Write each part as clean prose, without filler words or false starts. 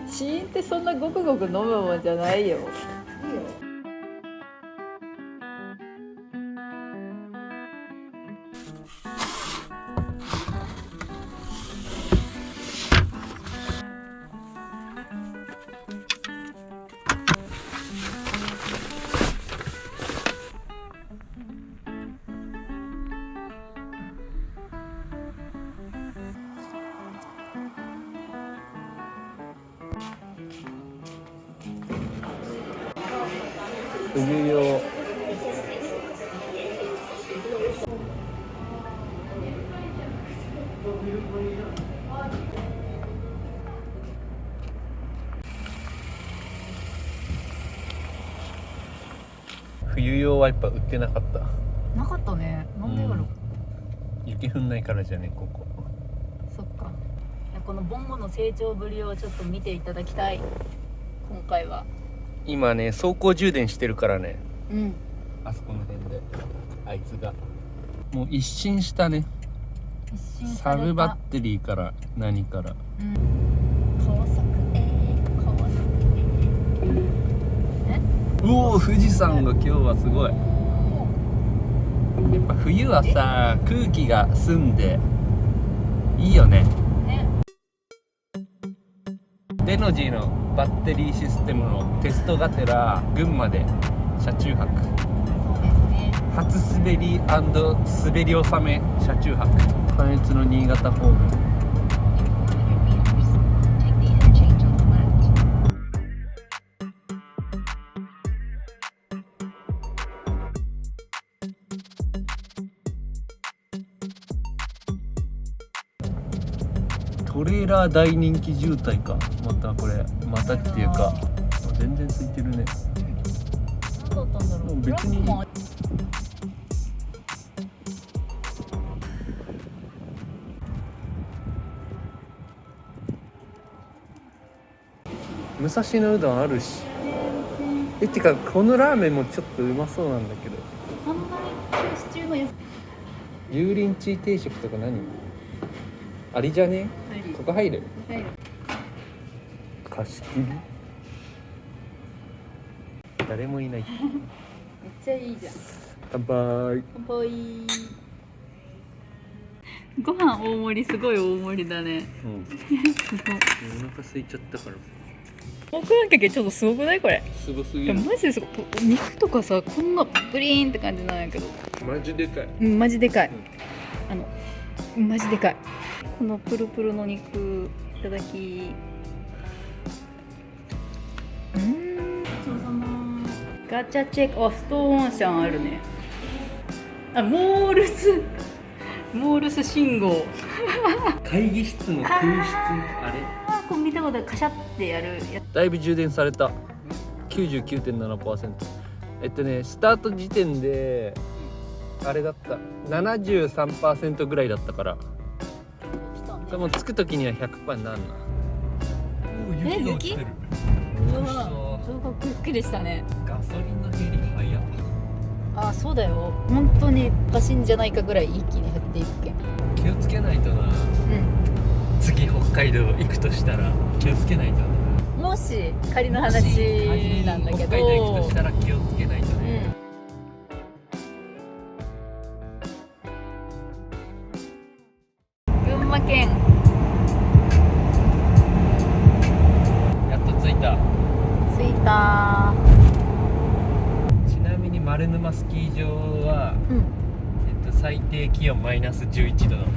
試飲ってそんなごくごく飲むもんじゃないよ。冬用。冬用はやっぱ売ってなかった。なかったね。なんでやろ。雪降んないからじゃね、ここ。そっか。このボンゴの成長ぶりをちょっと見ていただきたい。今回は。今ね、走行充電してるからね。うん。あそこの辺で、あいつが。もう一新したね。一新さサれた。ブバッテリーから何から。うん。高速高速おお、富士山が今日はすごい。やっぱ冬はさ、空気が澄んでいいよね。デノジーのバッテリーシステムのテストがてら群馬で車中泊。そうですね。初滑り&滑り納め車中泊。関越の新潟方面。トレーラー大人気渋滞か。またこれまたっていうか全然空いてるね。何だったんだろう。別にトラックも武蔵野うどんあるし。てかこのラーメンもちょっとうまそうなんだけど。販売休止中のやつ。油淋鶏定食とか何ありじゃね？ここ入る？はい。貸し切り？誰もいない。めっちゃいいじゃん。乾杯。乾杯。ご飯大盛り、すごい大盛りだね。うん。すごい。お腹空いちゃったから。僕なんかちょっとすごくないこれ。すごすぎる。いやマジですごい。肉とかさ、こんなブリーンって感じなんやけど。マジでかい。うん、マジでかい。マジでかい。このプルプルの肉いただき。ガチャチェック。あ、ストーンシャンあるね。あ、モールス信号。会議室の空室あれ？あ、これ見たことある。カシャってやるやつ。だいぶ充電された。99.7%。スタート時点であれだった。73% ぐらいだったから。でも着く時には 100% になるな。え、雪？うわ、くっきりしたね。ガソリンの減り早っ。あ、そうだよ。本当におかしいんじゃないかぐらい一気に減っていくけん。気をつけないとな。うん。次北海道行くとしたら気をつけないとな。もし仮の話なんだけど。北海道行くとしたら気をつけないとね。群馬県。やっと着いた。着いた。ちなみに丸沼スキー場は、最低気温マイナス11度だった。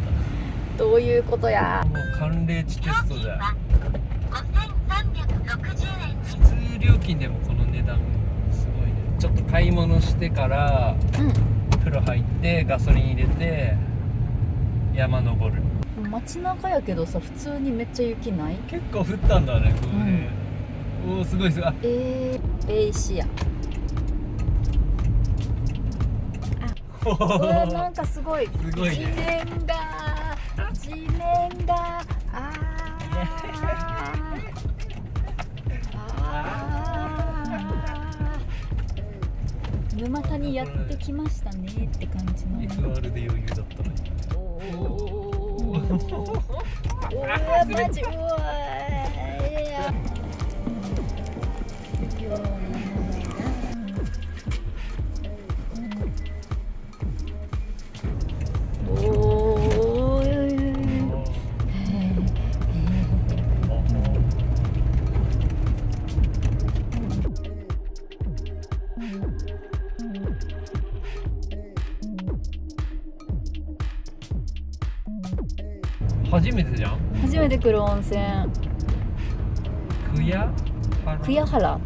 どういうことや。もう寒冷地テストだよ。普通料金でもこの値段すごいね。ちょっと買い物してから、風呂入ってガソリン入れて山登る。街中やけどさ、普通にめっちゃ雪ない？結構降ったんだね、これね。おお、すごいすごい。ベイシア。なんかすごい。すごいね。地面が沼田にやってきましたねって感じの。FR で余裕だったね。おわマジうわお初めてじゃん。初めて来る温泉クヤクヤハラ。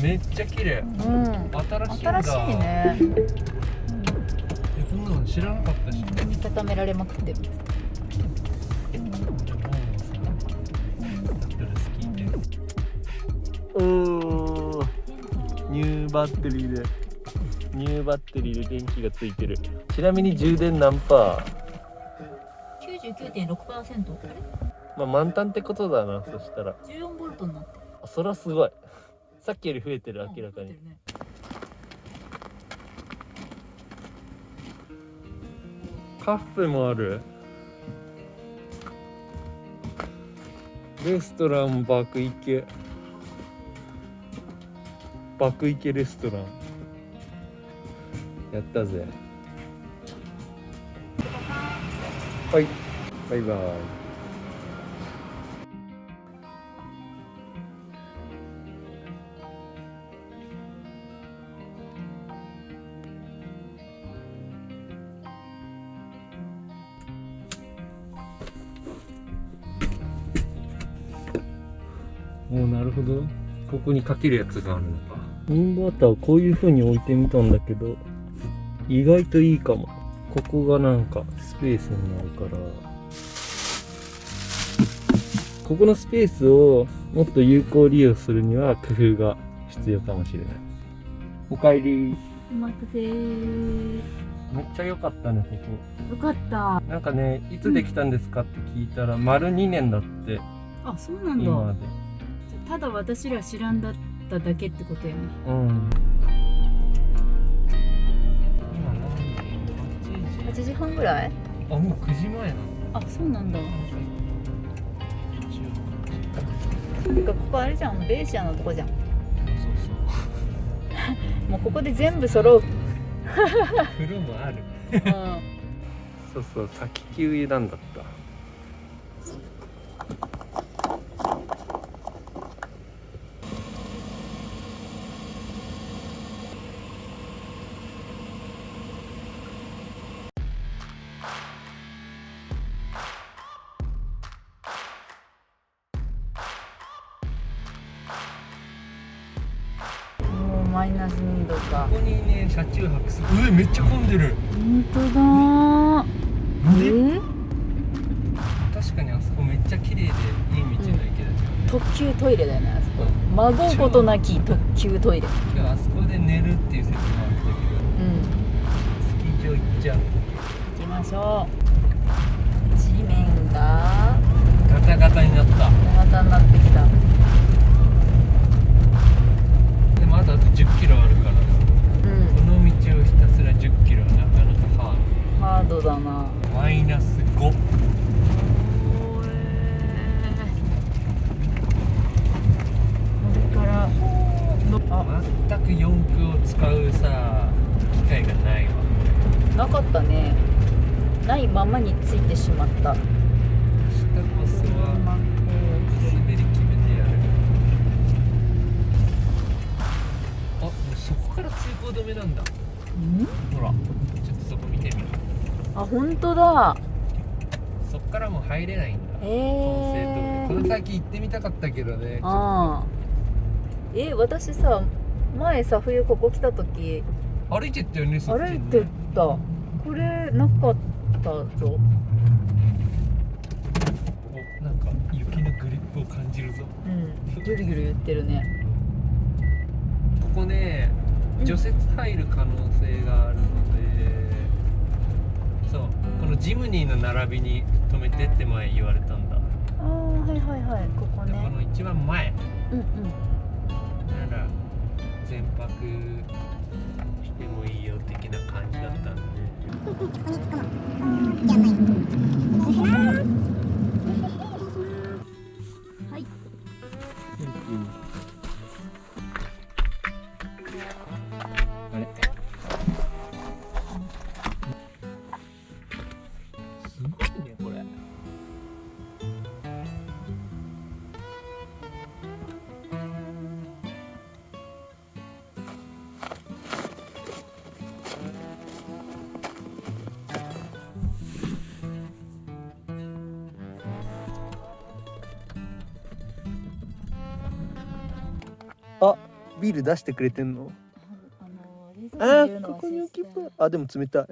めっちゃ綺麗。うん新しいんだ。新しいね。こんなの知らなかったし。見固められまくってる。ニューバッテリーで電気がついてる。ちなみに充電何パー？ 99.6%。まあ満タンってことだな。そしたら14ボルトになってる。あ、それはすごい。さっきより増えてる、明らかに。カフェもある。レストラン爆池レストランやったぜ。はい、バイバイ。おお、なるほど。ここにかけるやつがあるのか。インバーターをこういう風に置いてみたんだけど、意外といいかも。ここがなんかスペースになるから、ここのスペースをもっと有効利用するには工夫が必要かもしれない。おかえり。お待たせー。めっちゃ良かったね、こよかった。こ。なんかね、いつできたんですかって聞いたら、丸2年だって。あ、そうなんだ。今まで。ただ私ら知らんだっただけってことやね。うん。今何時？ 8時半ぐらい？あ、もう9時前なの。あ、そうなんだ。なんかここあれじゃん、ベーシアのとこじゃん。そうもうここで全部揃う。風呂もある。うん。そうそう、滝急湯なんだった。もうマイナス2度か。ここにね、車中泊する。めっちゃ混んでる。本当だー。確かにあそこめっちゃ綺麗でいい道の駅だよ。特急トイレだよね、あそこ。孫ことなき特急トイレ。今日あそこで寝るっていう説もあったけど、スキー場行っちゃう。行きましょう。地面がガタガタになった。ガタになってきた。でもあと10キロあるから、この道をひたすら10キロはなかなかハードだな。マイナス5。全く四駆を使うさ、機会がないわ。なかったね。ないままについてしまった。明日こそは滑り決めてやる。あ、もうそこから通行止めなんだ。ほら、ちょっとそこ見てみる。あ、本当だ。そっからもう入れないんだ。この先行ってみたかったけどね。ああ。私さ、前さ、冬ここ来た時歩いてったよね。そっちにね。歩いてった。これなかったぞ。お、なんか雪のグリップを感じるぞ。ぐるぐる言ってるね。ここね、除雪入る可能性があるので、そう、このジムニーの並びに止めてって前言われたんだ。ああ、はいはいはい、ここね。この一番前。なら全泊してもいいよ的な感じだったんで。ビール出してくれてんの？冷蔵庫に入れるのここに忘れて置けば。でも冷たい。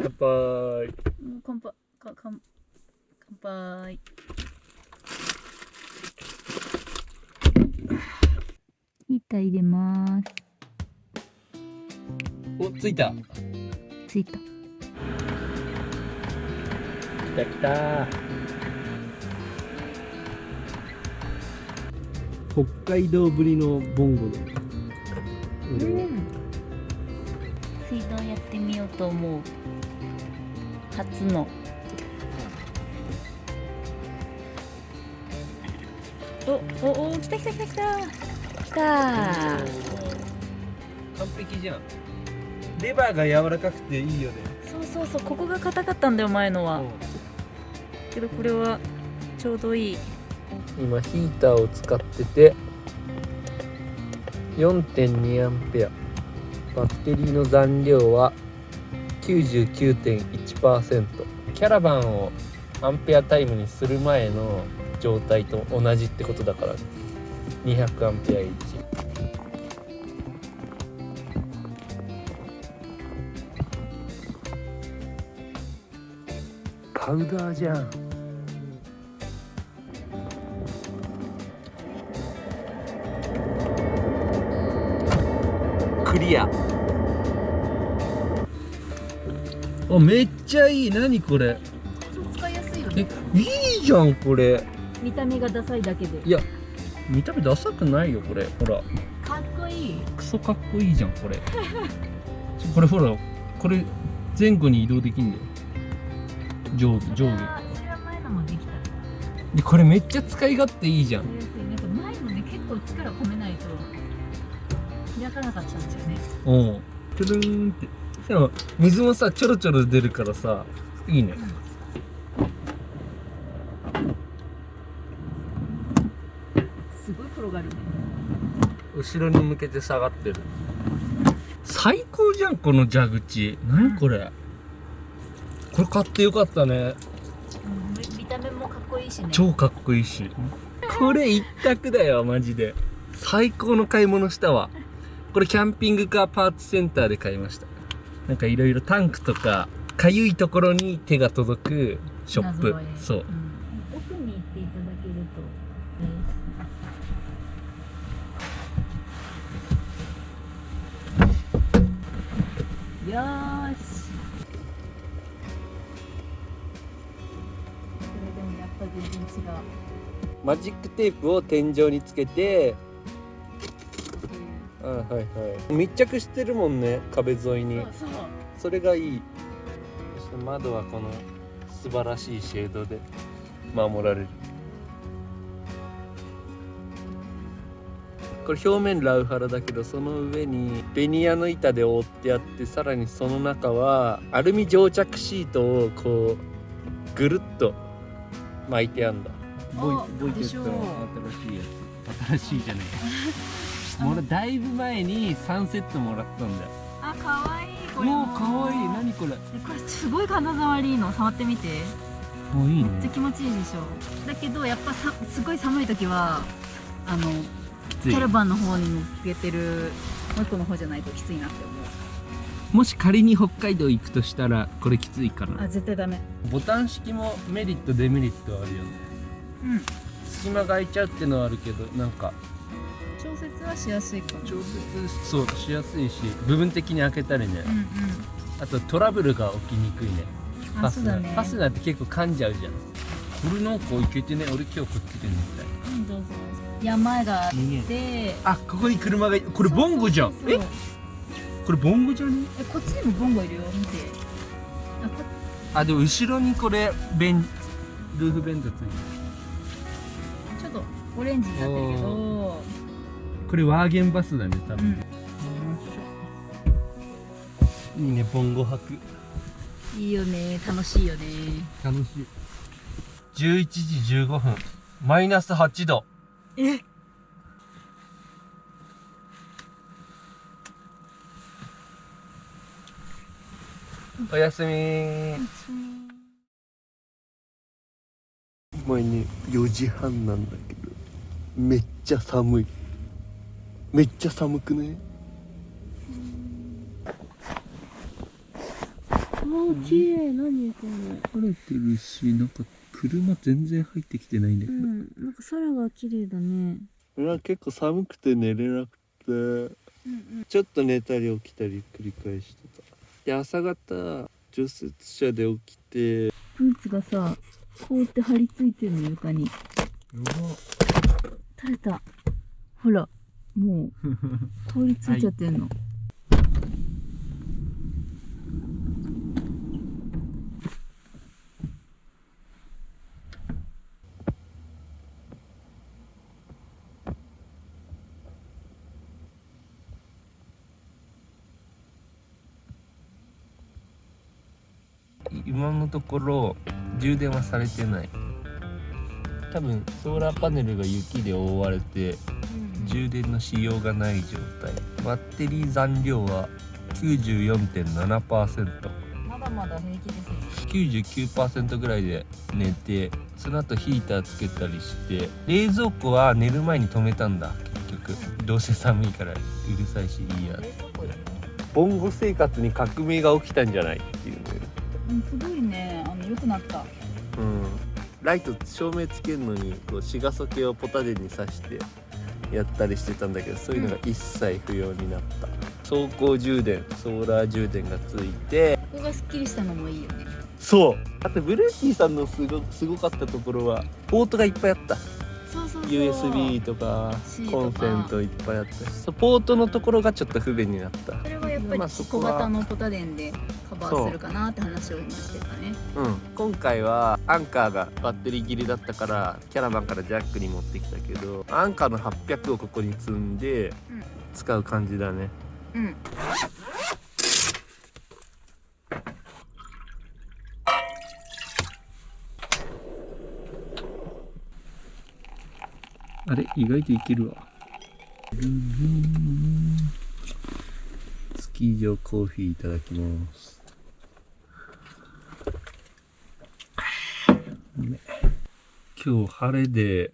乾杯。乾杯乾杯。ヒーター入れます。お、ついた。ついた。来た来た。北海道ぶりのボンゴだ。水道やってみようと思う。初の。お、来た。来た。完璧じゃん。レバーが柔らかくていいよね。そう、ここが硬かったんだよ、前のは。けどこれはちょうどいい。今ヒーターを使ってて 4.2 アンペア、バッテリーの残量は 99.1%。 キャラバンをアンペアタイムにする前の状態と同じってことだからね。200アンペア1。パウダーじゃん。クリア。めっちゃいい。何これ。使いやすいよね。いいじゃんこれ。見た目がダサいだけで。いや、見た目ダサくないよこれ。ほら、かっこいい。クソかっこいいじゃんこれ。これほら、これ前後に移動できんだよ。上下。それは前のもできた。でこれめっちゃ使い勝手いいじゃん。なんか前のね、結構力込めないと開かなかったんですよね。トゥルーンって。でも水もさ、ちょろちょろ出るからさ、いいね。すごい転がるね。後ろに向けて下がってる。最高じゃんこの蛇口。何これ。これ買ってよかったね。見た目もかっこいいしね。超かっこいいし。これ一択だよマジで。最高の買い物したわ。これキャンピングカーパーツセンターで買いました。なんかいろいろタンクとかかゆいところに手が届くショップ。そう、奥に行っていただけると、よーし。これでもやっぱ全然違う。マジックテープを天井につけて、密着してるもんね、壁沿いに。そう。それがいい。そして窓はこの素晴らしいシェードで守られる。これ表面ラウハラだけど、その上にベニヤの板で覆ってあって、さらにその中はアルミ蒸着シートをこうぐるっと巻いてあんだ。ボイテッドの新しいやつ。新しいじゃねえ。俺だいぶ前に3セットもらったんだよ。あ、かわいい。これもかわいい。何これ。これすごい肌触りいいの。触ってみて。いいね。めっちゃ気持ちいいでしょ。だけどやっぱすごい寒い時はキャラバンの方に乗っけてるもう一個の方じゃないときついなって思う。もし仮に北海道行くとしたらこれきついかな。絶対ダメ。ボタン式もメリットデメリットあるよね。隙間が空いちゃうってのはあるけど、なんか調節はしやすいかも。調節そうしやすいし、部分的に開けたりね。あとトラブルが起きにくいね。ファスナー、ファスナーって結構噛んじゃうじゃん。これなんかいけてね。俺今日こっちで寝たい。どうぞ。山があって、ここに車が。これボンゴじゃん。これボンゴじゃね。こっちにもボンゴいるよ。見て。でも後ろにこれルーフベントついてる。ちょっとオレンジになってるけど、これワーゲンバスだね多分。いいね、ボンゴ泊。いいよね。楽しいよね。楽しい。11時15分、マイナス8度。おやすみ。今ね4時半なんだけど、めっちゃ寒い。めっちゃ寒くね。あー綺麗。何これ。晴れてるし、なんか車全然入ってきてないんだけど、なんか空が綺麗だね。俺は結構寒くて寝れなくて、ちょっと寝たり起きたり繰り返してた。で朝方除雪車で起きて、ブーツがさ、凍って張り付いてるの床に。垂れた。ほら、もう凍りついちゃってんの。今のところ充電はされてない。多分ソーラーパネルが雪で覆われて充電のしようがない状態。バッテリー残量は 94.7%。 まだまだ平気ですね。 99% ぐらいで寝て、その後ヒーターつけたりして、冷蔵庫は寝る前に止めたんだ。結局どうせ寒いからうるさいしいいや。冷蔵庫だね。ボンゴ生活に革命が起きたんじゃないっていうね。すごいね。良くなった。ライト照明つけるのにこうシガソケをポタデに挿してやったりしてたんだけど、そういうのが一切不要になった。走行充電、ソーラー充電がついて、ここがすっきりしたのもいいよね。そう。あとブルーティーさんのすごかったところはポートがいっぱいあった。そうそうそう。 USB とか C コンセントいっぱいあったし、そうポートのところがちょっと不便になった。それはやっぱりまあそこは小型のポタ電でカバーするかなって話を今してたね。今回はアンカーがバッテリー切れだったからキャラバンからジャックに持ってきたけど、アンカーの800をここに積んで使う感じだね。あれ意外といけるわ。スキー場コーヒーいただきます。今日晴れで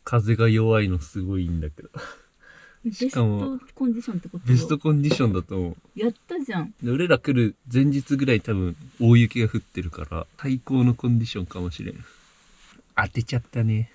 風が弱いのすごいんだけど、ベストコンディションってこと？ベストコンディションだと思う。やったじゃん。で俺ら来る前日ぐらい多分大雪が降ってるから最高のコンディションかもしれん。当てちゃったね。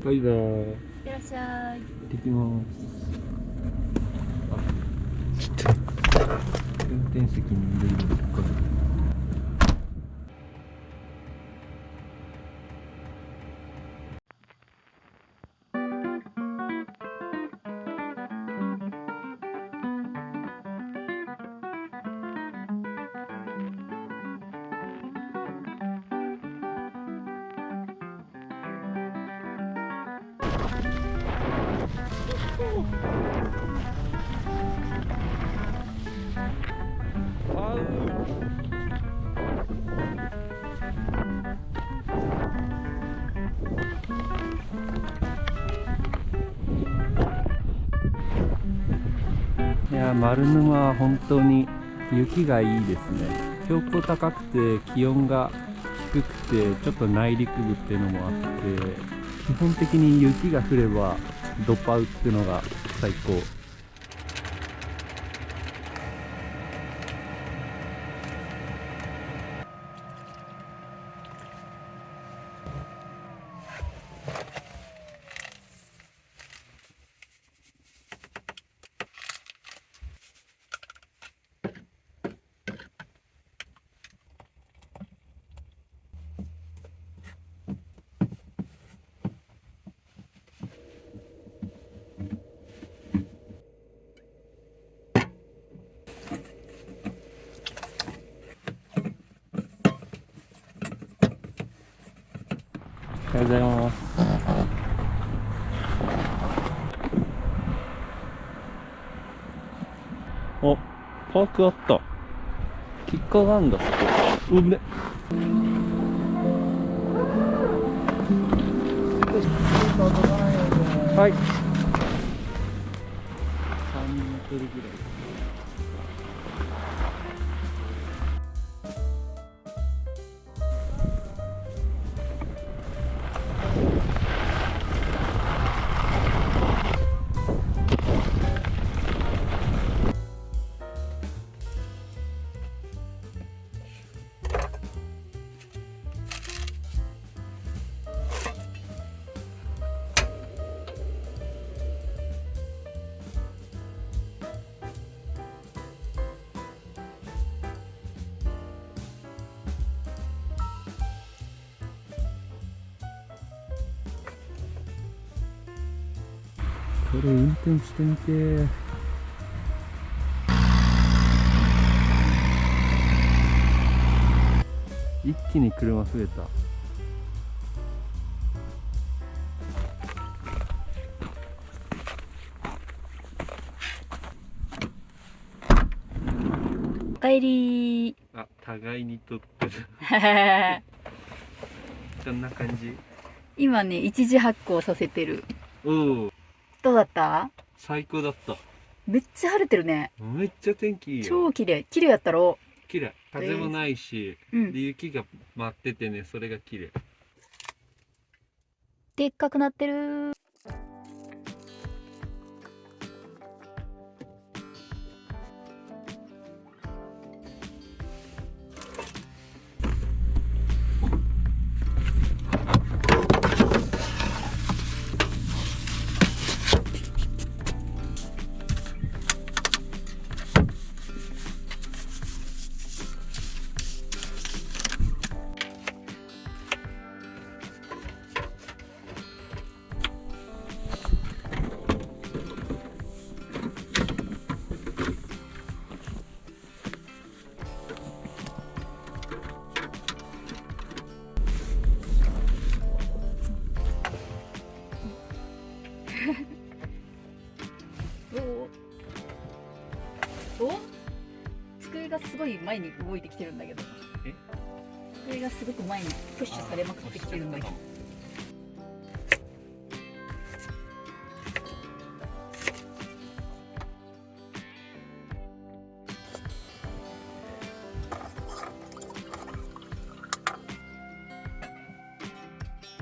バイバーイ。いってらっしゃい。行ってきます。ちょっと運転席に入れるのか。いや丸沼は本当に雪がいいですね。標高高くて気温が低くてちょっと内陸部っていうのもあって、基本的に雪が降ればドパウっていうのが最高。あ、パークあった。キッカーがあんだ。うめ。はい。3メートルぐらい。これ運転してみて。一気に車増えた。おかえりー。あ、互いに撮ってる。こんな感じ。今ね、一時発酵させてる。おお、どうだった？最高だった。めっちゃ晴れてるね。めっちゃ天気いいよ。超綺麗。綺麗やったろ。綺麗。風もないし、うんで雪が舞っててね、それが綺麗。でっかくなってる。お机がすごい前に動いてきてるんだけど。机がすごく前にプッシュされまくってきてるんだけど。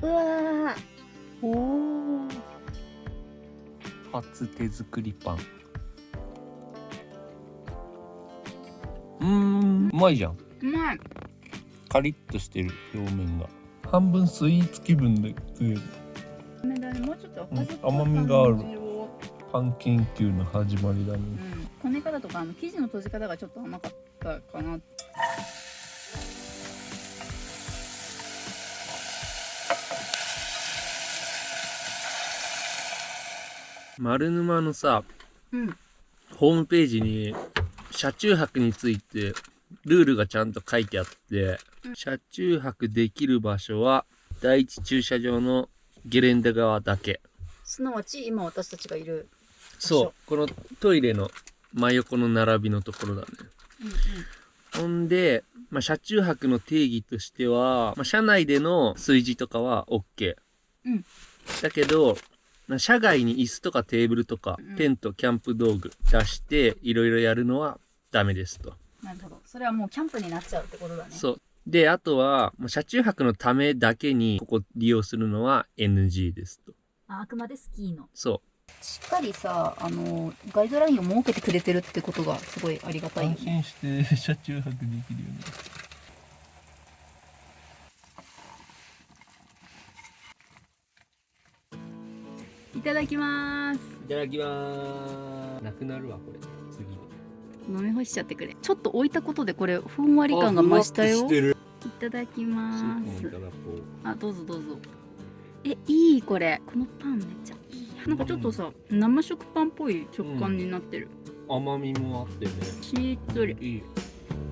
うわー、おー、初手作りパン。うまいじゃん。うまい。カリッとしてる表面が。半分スイーツ気分で食える。もうちょっと甘みがある。パン研究の始まりだね。こね方とか生地の閉じ方がちょっと甘かったかな。丸沼のさ、うんホームページに車中泊についてルールがちゃんと書いてあって、車中泊できる場所は第一駐車場のゲレンデ側だけ。すなわち今私たちがいる場所。そう、このトイレの真横の並びのところだね。ほんで、車中泊の定義としては、車内での炊事とかは OK。だけど、車外に椅子とかテーブルとか、テント、キャンプ道具出していろいろやるのはダメですと。なるほど。それはもうキャンプになっちゃうってことだね。そう。で、あとは、車中泊のためだけにここ利用するのは NG ですと。あくまでスキーの。そう。しっかりさ、ガイドラインを設けてくれてるってことがすごいありがたいよね。安心して車中泊できるよね。いただきます。いただきまーす。なくなるわ、これ。次で。飲み干しちゃってくれ。ちょっと置いたことでこれふんわり感が増したよ。いただきます。あ、どうぞどうぞ。いいこれ。このパンめっちゃいい。なんかちょっとさ、生食パンっぽい食感になってる。甘みもあってね。しっとり。いい。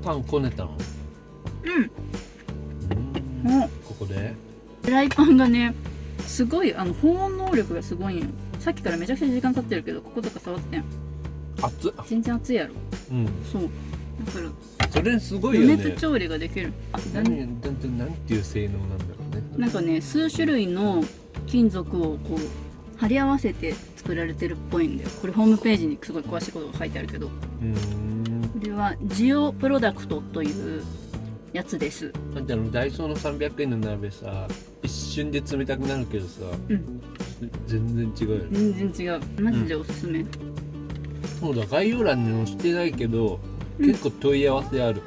パンこねたの？ここで？フライパンがね、すごい保温能力がすごいんよ。さっきからめちゃくちゃ時間経ってるけど、こことか触ってん。熱っ。全然熱いやろ。うん。そうだからそれすごいよね。余熱調理ができる。なんていう性能なんだろうね。なんかね、数種類の金属をこう貼り合わせて作られてるっぽいんだよ。これホームページにすごい詳しいことが書いてあるけど、これはジオプロダクトというやつです。あんたのダイソーの300円の鍋さ、一瞬で冷たくなるけどさ、全然違うよね。全然違う。マジでおすすめ。そうだ、概要欄に載せてないけど、結構問い合わせある。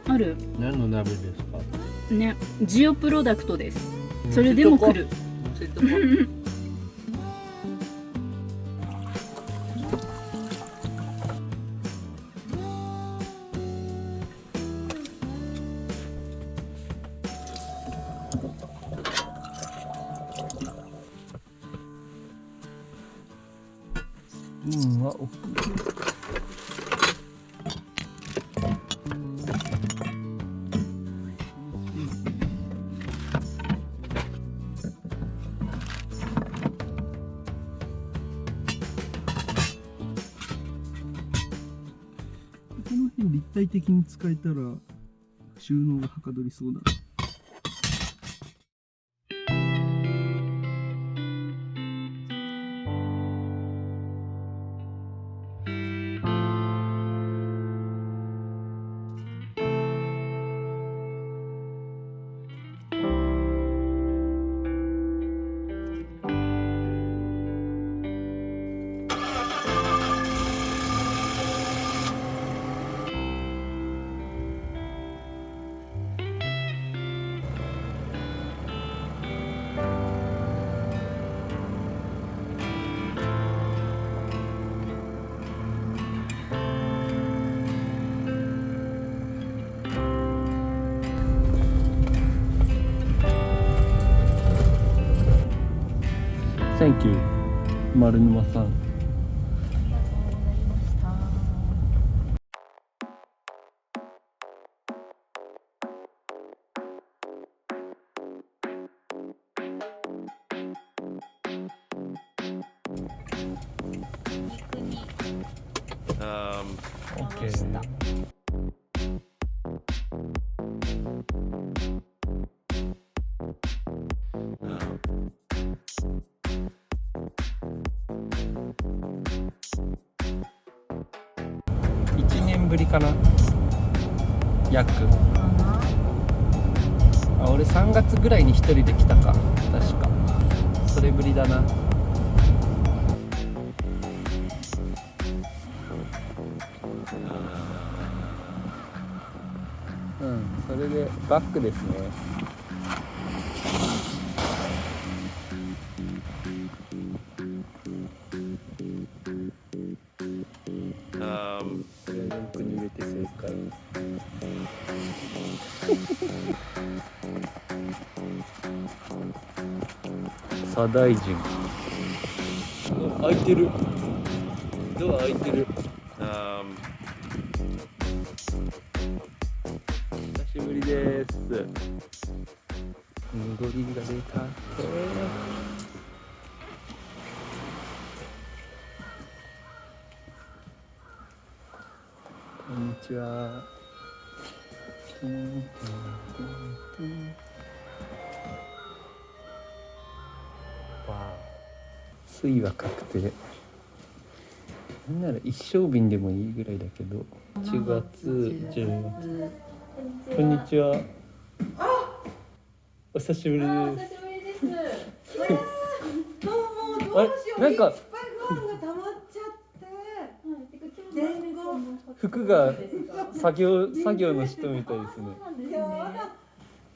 ある？何の鍋ですか？ね、ジオプロダクトです。それでも来る。載せとこは大きい。この辺立体的に使えたら収納がはかどりそうだな。センキュー丸沼さん。オッケー。1年ぶりかな、約。あ、俺3月ぐらいに一人で来たか、確か。それぶりだな。うん、それでバックですね。これリンクに入れて正解。左大臣。開いてる。ドア開いてる。久しぶりです。ゴリが出た。こんにちは。水は確定。なんなら一升瓶でもいいぐらいだけど。1月10。こんにちは。お久しぶりです。久しぶりです。どうもどうしよう。なんかいっぱいご飯が溜まっちゃって。伝言。服が作業の人みたいですね。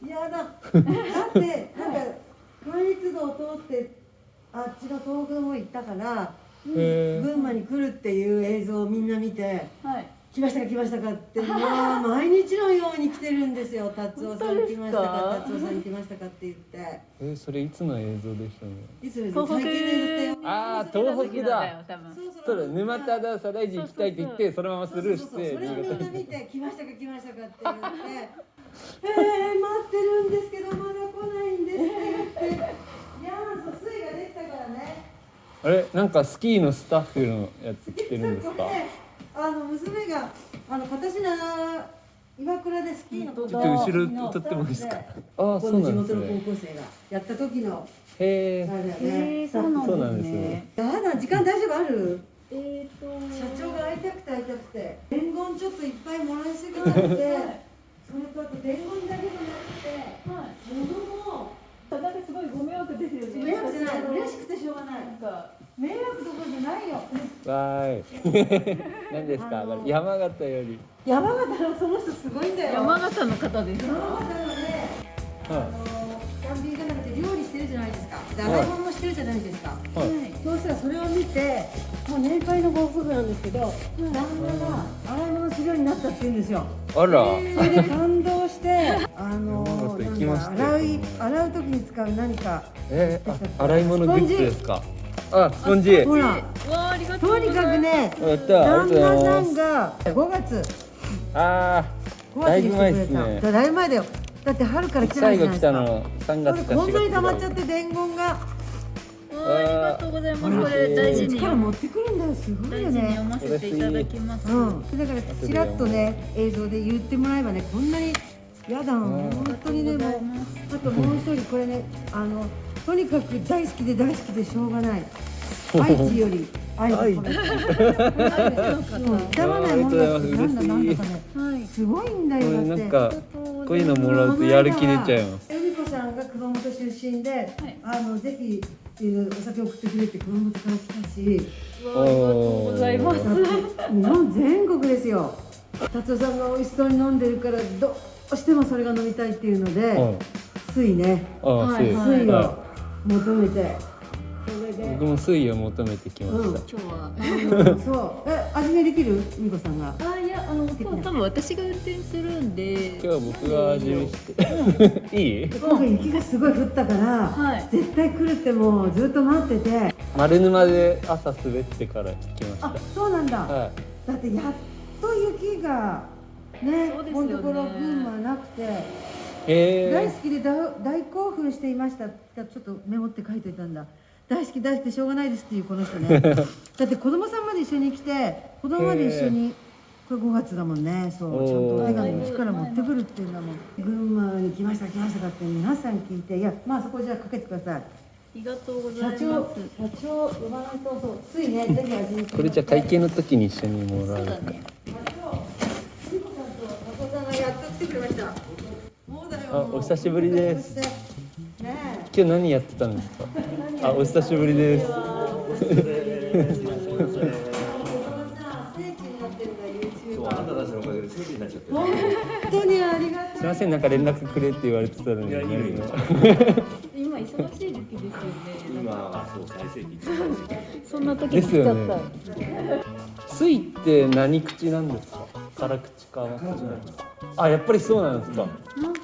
やだ。だってなんか関越道を通ってあっちの東軍も行ったから、群馬に来るっていう映像をみんな見て。はい。来ましたかってもう毎日のように来てるんですよ。達夫さん来ましたか、達夫さん来ましたかって言って。それいつの映像でしたね。いつ最近の映像だよ。ああ、東北だ。そうだ、沼田だ、左大臣行きたいって言ってそのままスルーして。それをみんな見て来ましたかって言って待ってるんですけどまだ来ないんですって言って。いやー、水ができたからね。あれなんかスキーのスタッフのやつ着てるんですか？これ娘が今年の岩倉でスキーのちょっと後ろ撮ってもいいですか？ああ、こそうなんですの地元のね。高校生がやった時のへあれだよね。そうなんですね。やだ、時間大丈夫ある？社社長が会いたくて会いたくて伝言ちょっといっぱいもらいすぎちゃってそれとあと伝言だけじゃなくて物もなんかすごいご迷惑ですよね。迷惑じゃない、嬉しくてしょうがない。迷惑どころじゃないよ。わーい。何ですか？山形より。山形のその人すごいんだよ。山形の方です。山形のね、キャンピングカーなんて料理してるじゃないですか。で洗い物もしてるじゃないですか。そうしたらそれを見て、もう年配のご夫婦なんですけど、旦那が洗い物するようになったって言うんですよ。あら。それで感動して、行きましたよ洗う時に使う何か。洗い物グッズですか？あ、スポンジ。ほら、わあ、ありがとうとにございます。かくね、やった。ありがとうご旦那さざいます。んが5月あ5あ、だいぶ月に来てくれ前ですね。た。だいぶ前だよ。だって春から来てない最後来たじゃないですか。の3月か4こんなに月溜まっちゃって伝言が。ありがとうございます。これ大事に力持ってくるんだよ。すごいよ大事に読ね。ませていただきます。だからちらっとね映像で言ってもらえばねこんなにやだ本当にねもうあともう一人これねとにかく大好きで大好きでしょうがない愛知より愛が込めて痛まないもんだってなんだなんだかねすごいんだよだってなんかこういうのもらうとやる気出ちゃいます。由美子さんが熊本出身でぜひお酒を送ってくれって熊本から来たしありがとうございます。日本全国ですよ。達夫さんが美味しそうに飲んでるからどうしてもそれが飲みたいっていうので、水ね、水を求めて、それで僕も水を求めてきました。今日はそう味見できる美子さんが。いや多分私が運転するんで。今日は僕が味見していい？今回雪がすごい降ったから、絶対来るってもうずっと待ってて。丸沼で朝滑ってから来ました。あ、そうなんだ。はい。だってやっと雪がね、このところ群馬なくて。大好きで大興奮していましたってちょっとメモって書いておいたんだ。大好き大好きでしょうがないですっていうこの人ね。だって子供さんまで一緒に来て子供まで一緒にこれ5月だもんね。そうちゃんとお手紙一から持ってくるっていうんだもん。群馬に来ましたって皆さん聞いていやまあそこじゃあかけてください。ありがとうございます。社長呼ばないとそうついねぜひ味見して。これじゃ会計の時に一緒にもらう。そうだね。やっと来てくれました。お久しぶりです。ね今日何やってたんですか？あ、お久しぶりです。あなたたちのおかげで聖地になっちゃってる。本当にありがとう。すいません、なんか連絡くれって言われてたのに。いやいいよいいよ今忙しい時期ですよね。今そう最盛期。そんな時ですに来ちゃっよねた。。水って何口なんですか？辛口か甘口なんですか？あ、やっぱりそうなんですか。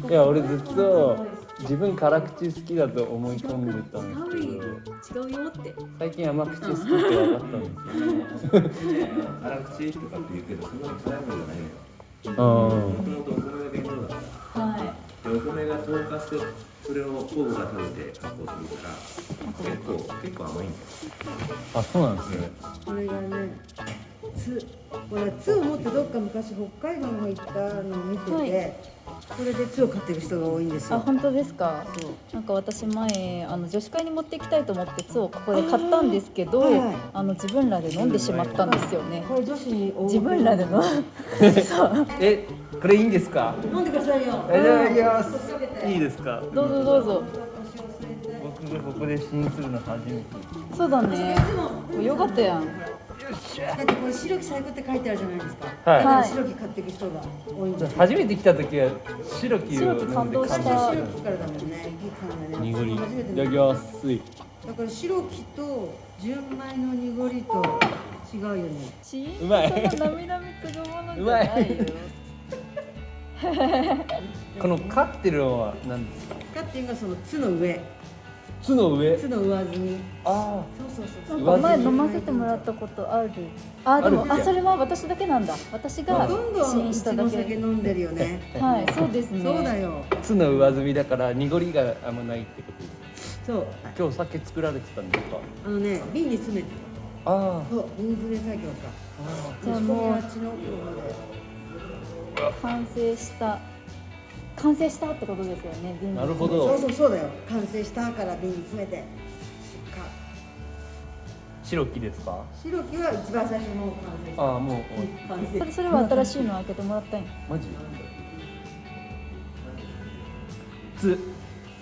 いや、俺ずっと自分辛口好きだと思い込んでたんですけど、違うよって。最近甘口好きって分かったんですよ。辛口とかって言うけど、そんなに辛いものじゃないのよ。あもともとお米が原料だから。はでお米が糖化してそれを酵母が食べて発酵するから結構甘いんだよ。あ、そうなんですね。これがね、これ津を持ってどっか昔北海道の方行ったのを見てて、これで津を買ってる人が多いんですあ、よ。本当ですか。なんか私前女子会に持っていきたいと思ってツをここで買ったんですけど、はいはい自分らで飲んでしまったんですよね。これ女子に自分らで飲んそうえ、これいいんですか？飲んでくださいよ。じゃあいきます。いいですか？どうぞどうぞ。僕がここで試飲するの初めて。そうだね。よかったやん。だってこれ白木最高って書いてあるじゃないですか。はいだから白木買っていく人が多いんですよ。初めて来た時は白木を飲んで感動した白木からだもんね。いい感がね。濁り。初めていただきます。だから白木と純米の濁りと違うよね。うまいそんな涙みつぐものじゃないよ。この飼ってるのは何ですか？かっていうのがその津の上、巣の上。津の上積み。あそうそうそう。なんか前飲ませてもらったことある。あ、でもあるっけそれは私だけなんだ。私がどんど試んうちの飲しただけ。酒飲んでるよね。はい、そうですね。そうだよ。あ、巣の上積みだから濁りがあんまないってことです。そう今日酒作られてたんですか？瓶に詰めてあそう瓶詰め作業かじゃあもうあっちの奥まで完成したってことですよね。瓶になるほど。そうだよ完成したから瓶に詰めて出白木ですか？荷白木は一番最初の完成したああ、もう完成それは新しいの開けてもらったんや。マジ？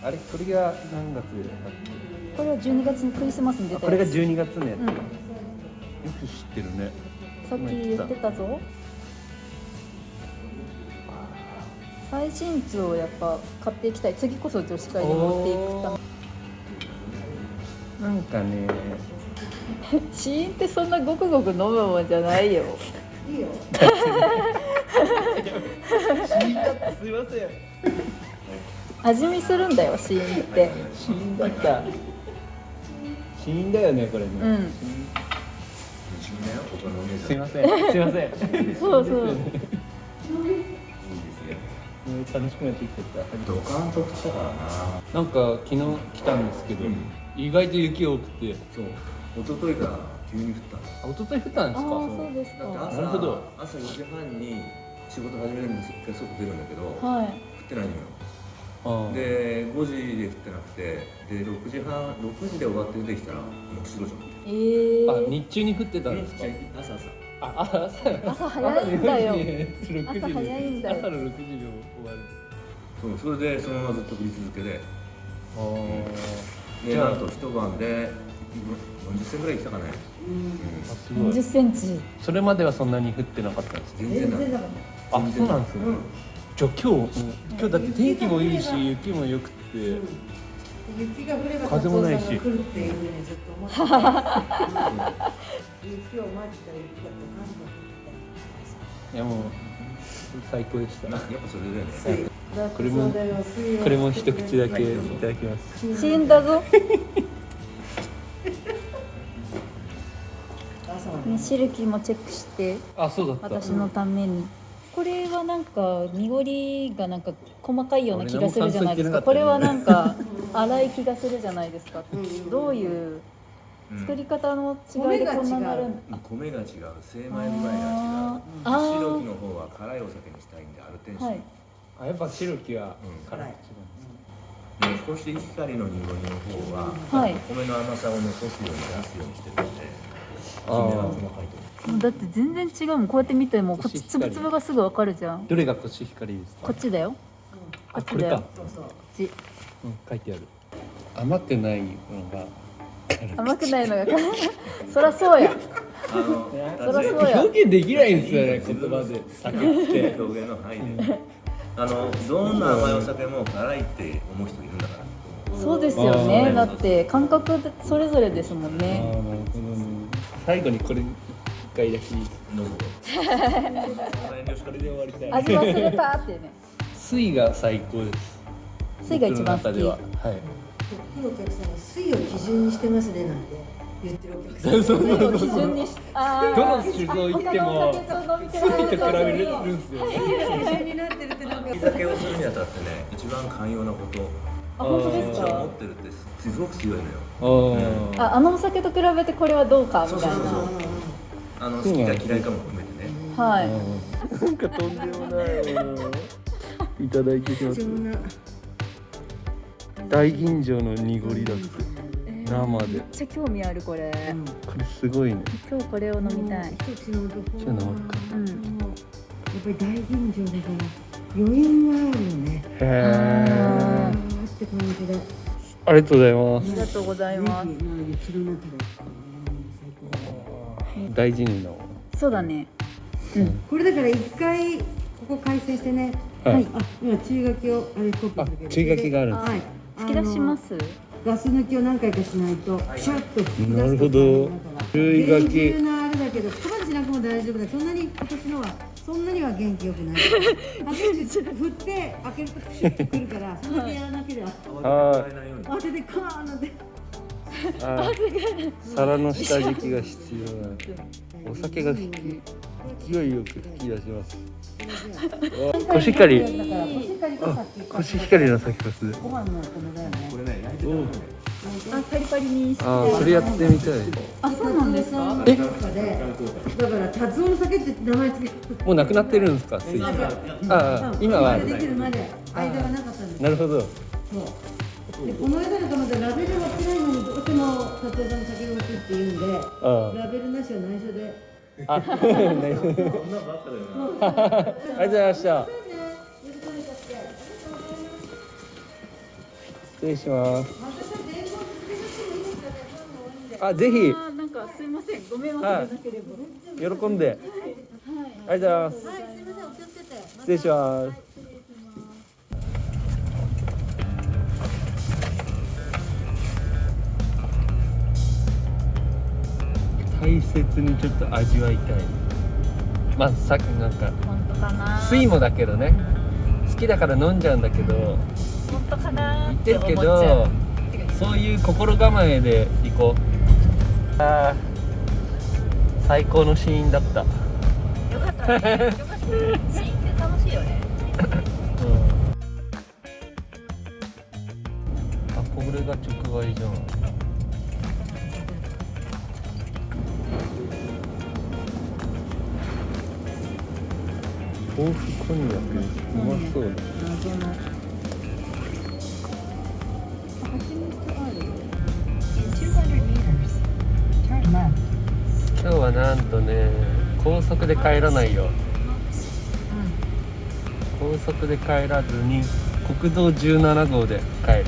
あれこれが何月だっこれは12月にクリスマスに出け？これがたやつ。 12月のやつ。うんよく知ってるね。さっき言ってたぞ。最新値をやっぱ買っていきたい。次こそ女子会に持っていくため。なんかね、試飲ってそんなごくごく飲むもんじゃないよ。いいよ死んだってすいません。味見するんだよ、試飲って。死んだった。死んだよねこれね。うん。すいません。すいません。そうそう。楽しくなってきてた。ドカンと降ったからな。なんか昨日来たんですけど、意外と雪多くて。そう一昨日から急に降ったの。一昨日降ったんですか？ああ、そうですだってか。なるほど朝4時半に仕事始めるんですけど外出るんだけど、降はい。ってないのよ。ああで5時で降ってなくて、で6時で終わって出てきたらもう白じゃん。あ、日中に降ってたんですか？朝朝早いんだよ。朝朝早いんだよ朝の6時に終わる。そうそれでそのままずっと降り続けで、あでなんと一晩で40センぐらい来たかね。あ、すごい。 40センチ。それまではそんなに降ってなかったんですか？全然ない。だかあ、そうなんですね。じゃあ今日だって天気もいいし雪も良くて。雪が降れば風もないし達夫さんが来るっていうふうにずっと思ってた雪を待ってたら雪がドカンと降っていやもう最高でした。やっぱそれだよね。これもこれも一口だけいただきます。死んだぞ。朝はね、シルキーもチェックして、あ、そうだった。私のために。これはなんか濁りがなんか細かいような気がするじゃないですか。これはなんか粗い気がするじゃないですか。どういう作り方の違いでこんななるんだ。米が違う、精米の前が違う。あー白木の方は辛いお酒にしたいんでアルテンシン。はい。あ、やっぱ白木は辛辛い。でコシヒカリの濁りの方は、はい米の甘さを残すように出すようにしてるので、あー米は細かいと思だって全然違うもん。こうやって見てもこっちつぶつぶがすぐわかるじゃん。どれがコシヒカリですか？こっちだよ。あ、これか。そうそうこっち。書いてある。甘くないのが。甘くないのがそらそうや。う。そらそうや。表現できないんですよね、言葉で。酒って。表現の範囲で。どんな甘いお酒も辛いって思う人いるんだから。そうですよね。だって感覚それぞれですもんああ、なね。るほどね。最後にこれ一回だけ。どうぞ。これで終わりたい。味忘れたってね。水が最高です。水が一番好き。僕の中では。はい。来るお客さんが水を基準にしてますねなんて言ってるお客さんそうそう水を基準にし。あどの酒造行っても他のお酒と飲み比水と比べべるるとんですよね。基準になってるってなんかお酒をするにあたってね、一番寛容なこと。あ、本当です持か。ってるってすごく強いのよ。ああのお酒と比べてこれはどうかそうみたいな。そうそうそう。好きか嫌いかも含めてね。はい。なんかとんでもないものをいただいてしまっ貴重なた。大吟醸の濁りだって生で。めっちゃ興味あるこれ。これすごいね。今日これを飲みたい。一口飲むとちょっと飲もうかうん。やっぱり大吟醸だから余韻があるよねへえ。って感じでありがとうございまありがとうございます。ぜひ雪の中です。大事にの。そうだね。これだから一回ここ改正してねはい。あ今注意書きをあれコピーするけどあ注意書きがあるんですはい吹き出します。ガス抜きを何回かしないとピシャッと吹き出すとなるほど注意書き厳重なあれだけどそこまでしなくも大丈夫だそんなに今年のはそんなには元気よくない振って開けるとプシュッとくるからそれだけやらなければは当ててカーンなんてい。皿の下敷きが必要な。お酒が勢いよく吹き出します。コシヒカリ。だからコシヒカリとさっきコシヒカリの先かす。ご飯のお米だよねこれね焼いてたのね。あ、パリパリにして。ああ、それやってみたい。あ、そうなんですか。えだから達夫の酒って名前つけもうなくなってるんですか、水。ああ、今は。できるまで間がなかったんです。なるほど。そうでこの間なんかまだラベル貼ってないのにどうしても達夫さんの酒が欲しいって言うんであラベルなしは内緒であ。あ、大丈夫。ありがとうございました。失礼します。あ、ぜひ。あ、なんかすいません、ご迷惑でなければ。喜んで。ありがとうございます。はいすみませんお気をつけて失礼します。大切にちょっと味わいたい。まあさっきなんか本当かな。酸いもだけどね、好きだから飲んじゃうんだけど、本当かなっ言っててるけ思っちゃうど、そういう心構えで行こう。あー、最高のシーンだった。よかったね。よかったね。シーンって楽しいよね。あ、これが直売じゃん。豆腐こんにゃく、うまそう。謎の。今日はなんとね、高速で帰らないよ。高速で帰らずに国道17号で帰る。